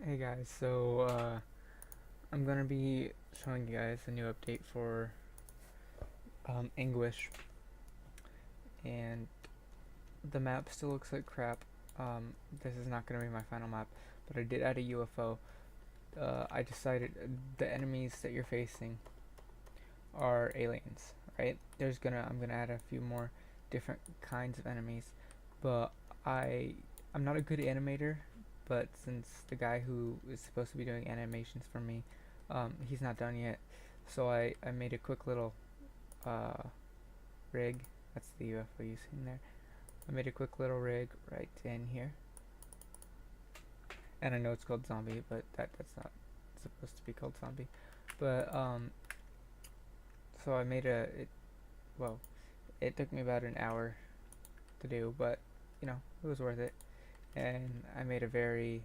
Hey guys, I'm gonna be showing you guys a new update for Anguish, and the map still looks like crap. This is not gonna be my final map, but I did add a UFO. I decided the enemies that you're facing are aliens, right? I'm gonna add a few more different kinds of enemies, but I'm not a good animator, but since the guy who is supposed to be doing animations for me, he's not done yet, so I made a quick little uh, rig. That's the UFO you see in there. I made a quick little rig right in here, and I know it's called zombie, but that's not supposed to be called zombie. But so I made well, it took me about an hour to do, but it was worth it. And I made a very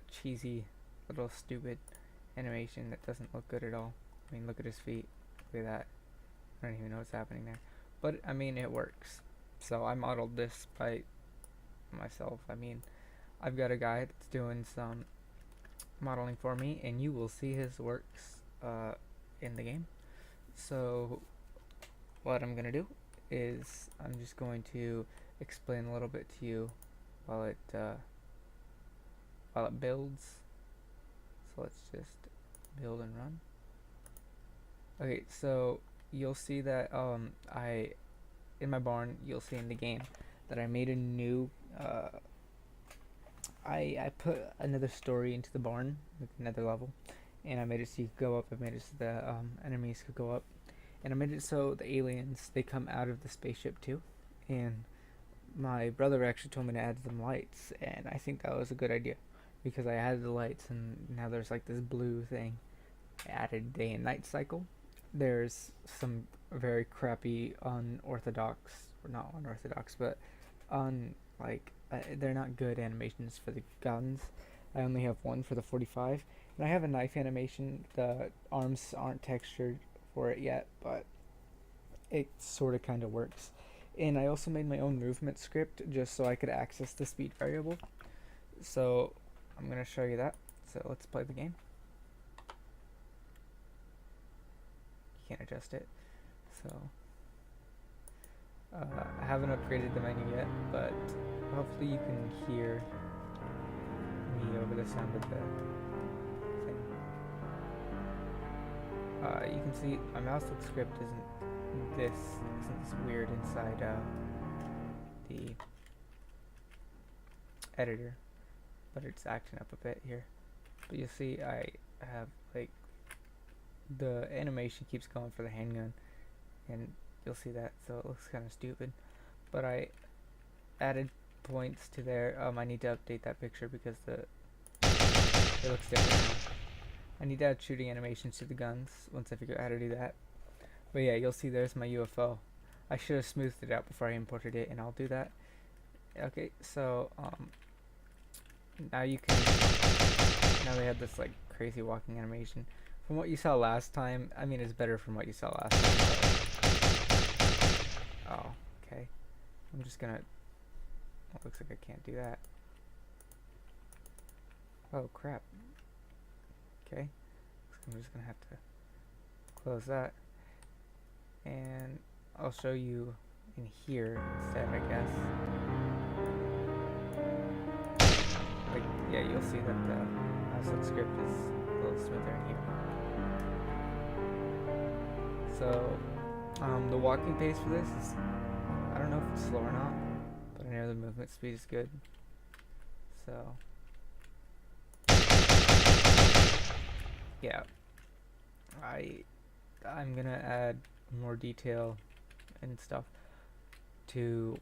cheesy, little stupid animation that doesn't look good at all. I mean, look at his feet. Look at that. I don't even know what's happening there. But I mean, it works. So I modeled this by myself. I mean, I've got a guy that's doing some modeling for me, and you will see his works in the game. So what I'm gonna do is I'm just going to explain a little bit to you while it builds. So let's just build and run. Okay, so you'll see that I in my barn, you'll see in the game that I made a new I put another story into the barn, like another level, and I made it so you could go up. I made it so the enemies could go up, and I made it so the aliens they come out of the spaceship too. And my brother actually told me to add some lights, and I think that was a good idea because I added the lights, and now there's like this blue thing. I added day and night cycle. There's some very crappy unorthodox, or not unorthodox, but they're not good animations for the guns. I only have one for the 45, and I have a knife animation. The arms aren't textured for it yet, but it sort of kind of works. And I also made my own movement script just so I could access the speed variable. So I'm gonna show you that. So let's play the game. You can't adjust it. So I haven't upgraded the menu yet, but hopefully you can hear me over the sound of the thing. You can see my mouse look script isn't this weird inside the editor, but it's acting up a bit here. But you'll see I have like the animation keeps going for the handgun, and you'll see that, so it looks kind of stupid. But I added points to there. I need to update that picture because it looks different now. I need to add shooting animations to the guns once I figure out how to do that. But yeah, you'll see there's my UFO. I should have smoothed it out before I imported it, and I'll do that. Okay, so now you can now they have this like crazy walking animation. From what you saw last time, I mean it's better from what you saw last time. Oh, okay. I'm just gonna. Oh, looks like I can't do that. Oh crap. Okay, so I'm just gonna have to close that, and I'll show you in here instead, I guess. Like, yeah, you'll see that the mouse script is a little smoother in here. So, the walking pace for this is, I don't know if it's slow or not, but I know the movement speed is good. So, yeah, I'm gonna add more detail and stuff to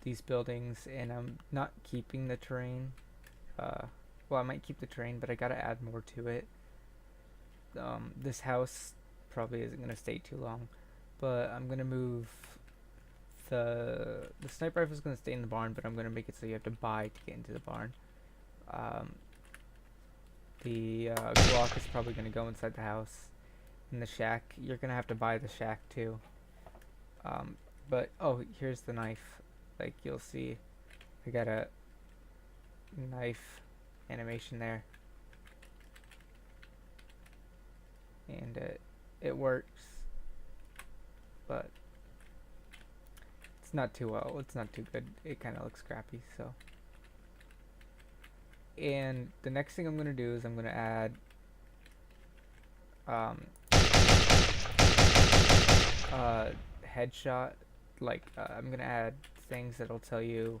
these buildings, and I'm not keeping the terrain. Well, I might keep the terrain, but I gotta add more to it. This house probably isn't gonna stay too long, but I'm gonna move the sniper rifle is gonna stay in the barn, but I'm gonna make it so you have to buy to get into the barn. Um, the Glock is probably gonna go inside the house. In the shack, you're gonna have to buy the shack too. But oh, here's the knife. Like you'll see, I gotta knife animation there, and it works, but it's not too well. It's not too good. It kind of looks crappy. So, and the next thing I'm gonna do is I'm gonna add um, headshot. Like I'm gonna add things that'll tell you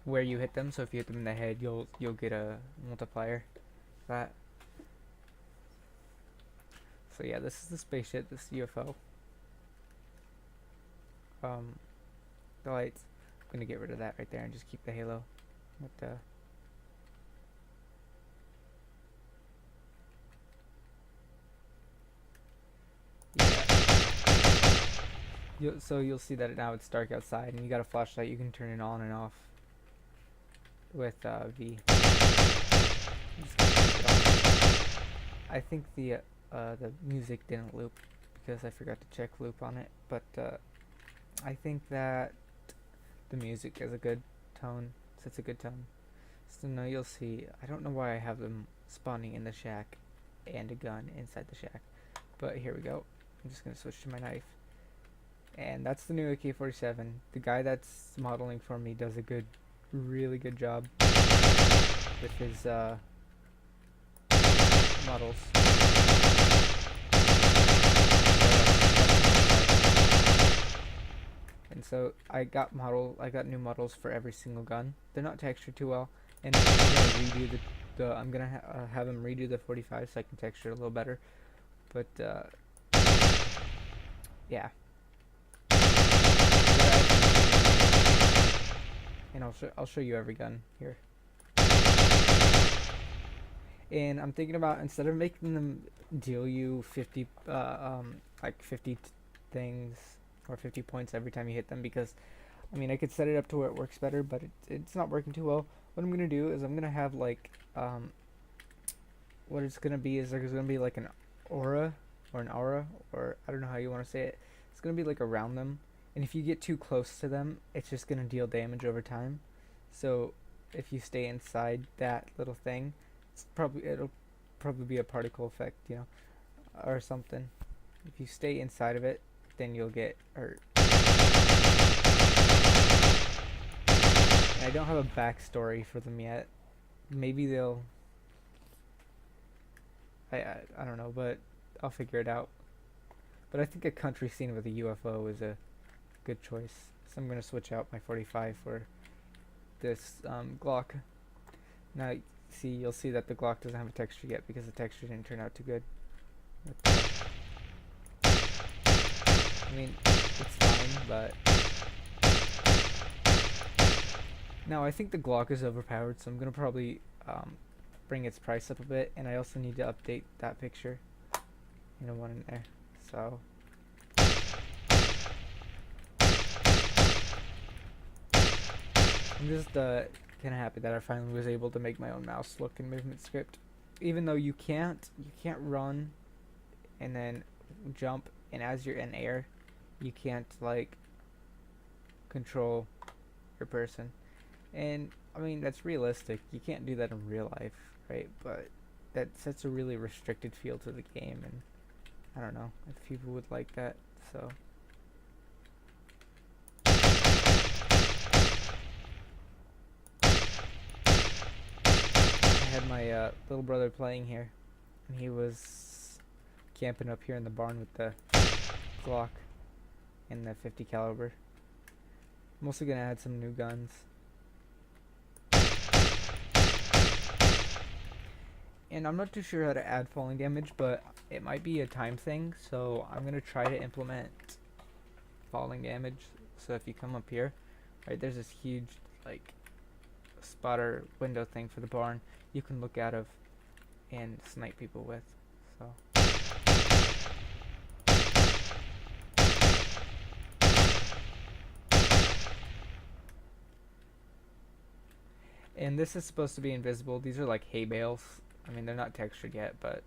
where you hit them. So if you hit them in the head, you'll get a multiplier. That. So yeah, this is the spaceship. This UFO. The lights. I'm gonna get rid of that right there and just keep the halo. But yeah. So you'll see that now it's dark outside, and you got a flashlight. You can turn it on and off with V. I think the music didn't loop because I forgot to check loop on it, but I think that the music is a good tone. Sets a good tone. So now you'll see. I don't know why I have them spawning in the shack and a gun inside the shack, but here we go. I'm just gonna switch to my knife, and that's the new AK-47. The guy that's modeling for me does a really good job with his models. And so I got new models for every single gun. They're not textured too well, and I'm gonna redo I'm gonna have him redo the 45 so I can texture it a little better. But yeah. And I'll show you every gun here. And I'm thinking about, instead of making them deal you 50 like 50 things or 50 points every time you hit them, because I mean I could set it up to where it works better, but it's not working too well. What I'm gonna do is I'm gonna have like what it's gonna be is there's gonna be like an aura or I don't know how you want to say it. It's gonna be like around them, and if you get too close to them, it's just gonna deal damage over time. So if you stay inside that little thing, it'll probably be a particle effect, you know, or something. If you stay inside of it, then you'll get hurt. And I don't have a backstory for them yet. Maybe they'll. I don't know, but I'll figure it out. But I think a country scene with a UFO is a good choice. So I'm gonna switch out my 45 for this Glock. Now, you'll see that the Glock doesn't have a texture yet because the texture didn't turn out too good. I mean, it's fine, but now I think the Glock is overpowered, so I'm gonna probably bring its price up a bit, and I also need to update that picture. You know, one in there. So I'm just kind of happy that I finally was able to make my own mouse look and movement script. Even though you can't run and then jump, and as you're in air, you can't like control your person. And I mean, that's realistic. You can't do that in real life, right? But that sets a really restricted feel to the game, and I don't know if people would like that. So I had my little brother playing here, and he was camping up here in the barn with the Glock and the 50 caliber. I'm also gonna add some new guns. And I'm not too sure how to add falling damage, but it might be a time thing, so I'm gonna try to implement falling damage. So if you come up here, right, there's this huge like spotter window thing for the barn you can look out of and snipe people with. So and this is supposed to be invisible. These are like hay bales. I mean, they're not textured yet, but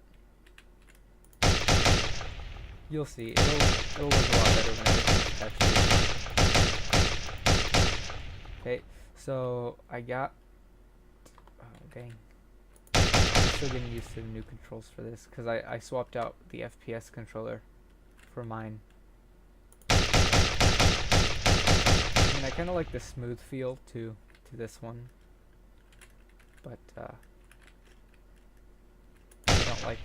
you'll see. It'll look a lot better when everything's textured. Okay, so I got Dang. I'm still getting used to the new controls for this because I swapped out the FPS controller for mine. I mean, I kind of like the smooth feel to this one, but I don't like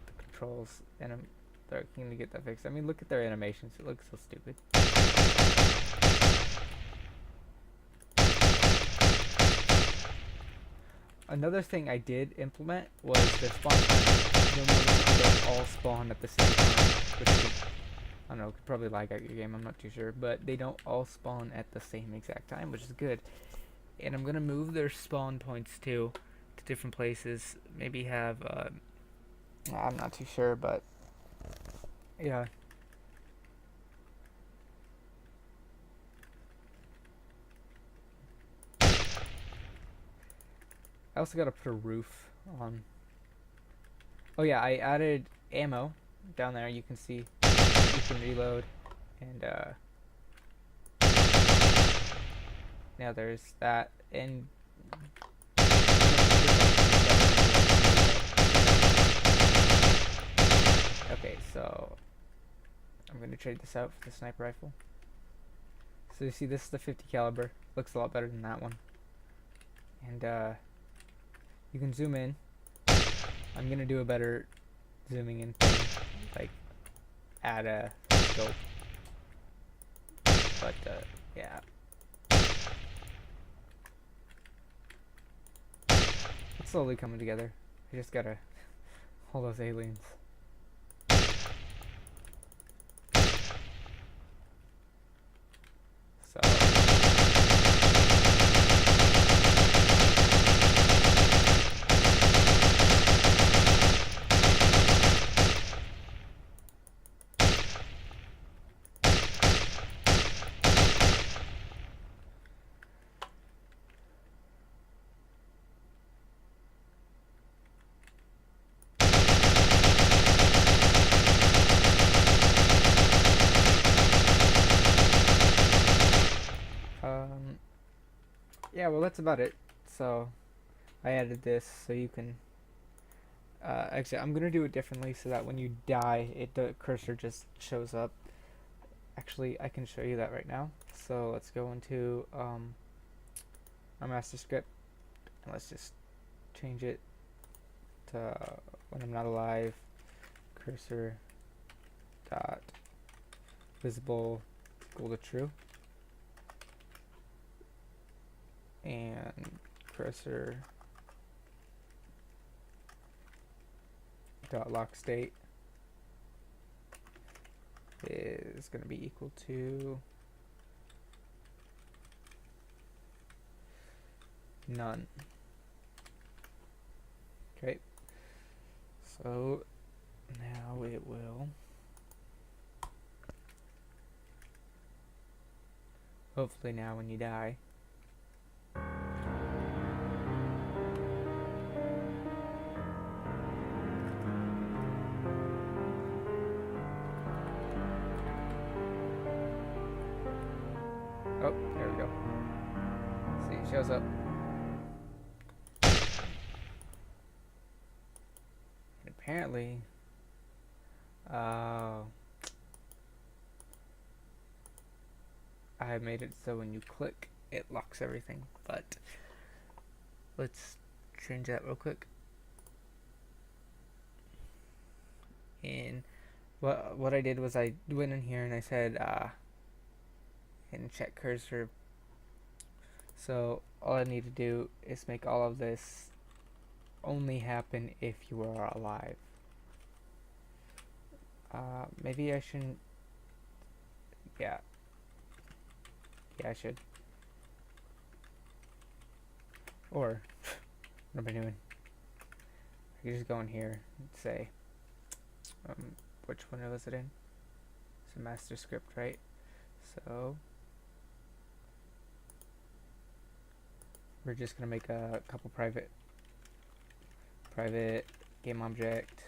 the controls, and they're keen to get that fixed. I mean, look at their animations; it looks so stupid. Another thing I did implement was their spawn time. You'll notice that they don't all spawn at the same time, which could, I don't know, could probably lag out your game, I'm not too sure, but they don't all spawn at the same exact time, which is good. And I'm gonna move their spawn points too to different places. Maybe have, I'm not too sure, but yeah. I also gotta put a roof on. Oh yeah, I added ammo down there. You can see you can reload, and now there's that. And okay, so I'm gonna trade this out for the sniper rifle. So you see, this is the 50 caliber. Looks a lot better than that one. And you can zoom in. I'm gonna do a better zooming in thing, like add a scope. But yeah, it's slowly coming together. I just gotta all those aliens. So yeah, well, that's about it. So I added this so you can actually, I'm gonna do it differently so that when you die, the cursor just shows up. Actually, I can show you that right now. So let's go into our master script, and let's just change it to when I'm not alive, cursor dot visible equal to true, and cursor dot lock state is going to be equal to none. Okay, so now it will hopefully now when you die, oh, there we go. See, it shows up. And apparently, I made it so when you click, it locks everything. But let's change that real quick. And what I did was I went in here and I said and check cursor. So all I need to do is make all of this only happen if you are alive. Maybe I shouldn't. Yeah, I should. Or what am I doing? I can just go in here and say which one was it in? It's a master script, right? So we're just gonna make a couple private game object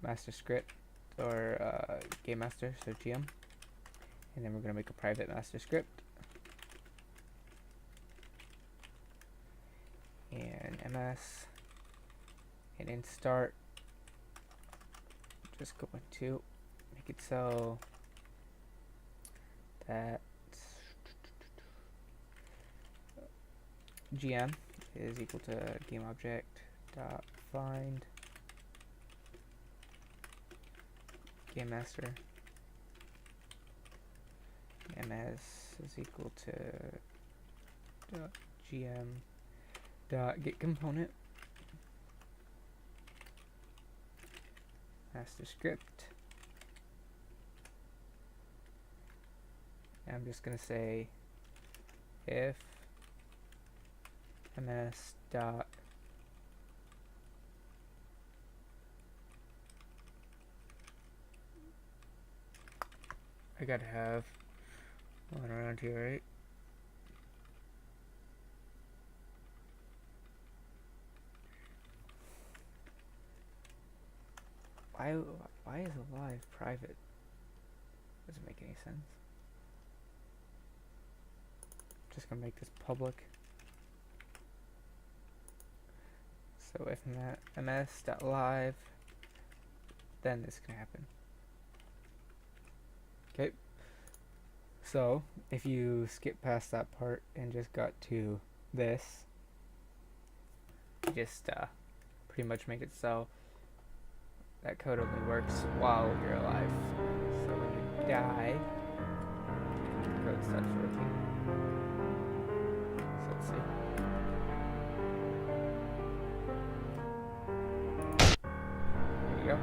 master script, or game master, so GM, and then we're gonna make a private master script, ms, and in start, just go into make it so that gm is equal to game object dot find game master, ms is equal to dot gm dot get component master script. And I'm just gonna say if ms dot I gotta have one around here, right? Why is alive private? Doesn't make any sense. Just gonna make this public. So if ms.live, then this can happen. Okay. So if you skip past that part and just got to this, you just pretty much make it so that code only works while you're alive. So when you die, the code stops working. So let's see. There you go.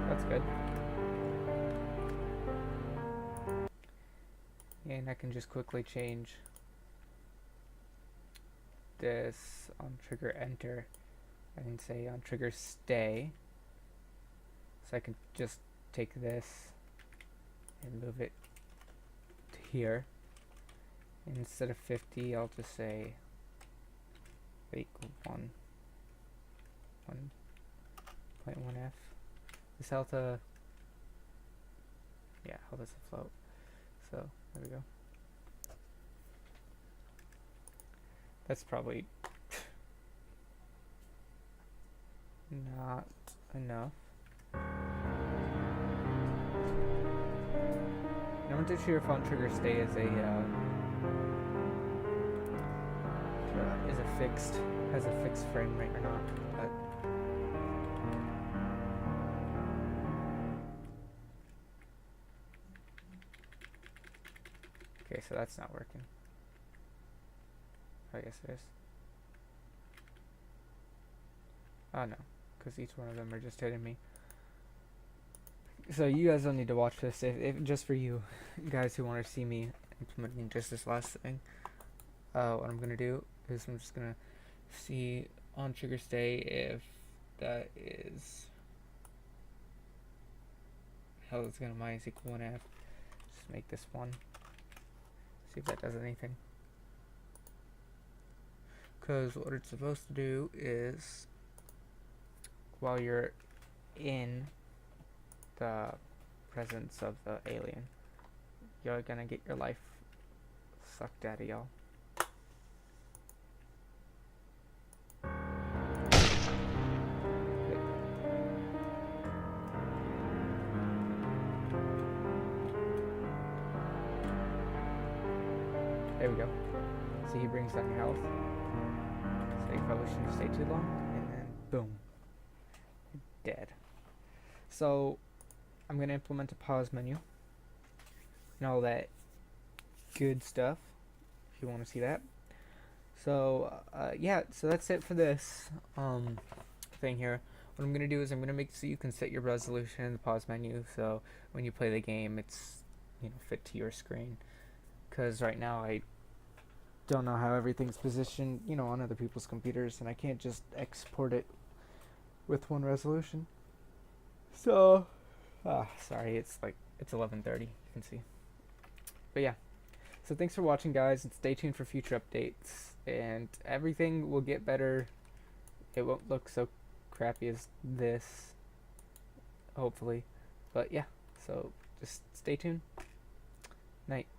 That's good. And I can just quickly change this on trigger enter. I can say on trigger stay. So I can just take this and move it to here. And instead of 50, I'll just say equal 1.1f. This health yeah, how does it float? So there we go. That's probably not enough. I'm not too sure if on trigger stay is a has a fixed frame rate or not, but okay, so that's not working. Oh, yes it is. Oh no, because each one of them are just hitting me. So you guys don't need to watch this, if just for you guys who want to see me implementing just this last thing. What I'm gonna do is I'm just gonna see on trigger stay if that is hell is gonna minus equal 1f. Just make this 1. See if that does anything. Because what it's supposed to do is while you're in the presence of the alien, you're gonna get your life sucked out of y'all. There we go. See, he brings down your health. So you probably shouldn't stay too long, and then boom, you're dead. So I'm gonna implement a pause menu and all that good stuff if you want to see that. So yeah, so that's it for this thing here. What I'm gonna do is I'm gonna make so you can set your resolution in the pause menu, so when you play the game it's, you know, fit to your screen, because right now I don't know how everything's positioned, you know, on other people's computers, and I can't just export it with one resolution. So sorry, it's 11:30, you can see. But yeah, so thanks for watching, guys, and stay tuned for future updates, and everything will get better. It won't look so crappy as this, hopefully. But yeah, so just stay tuned. Night.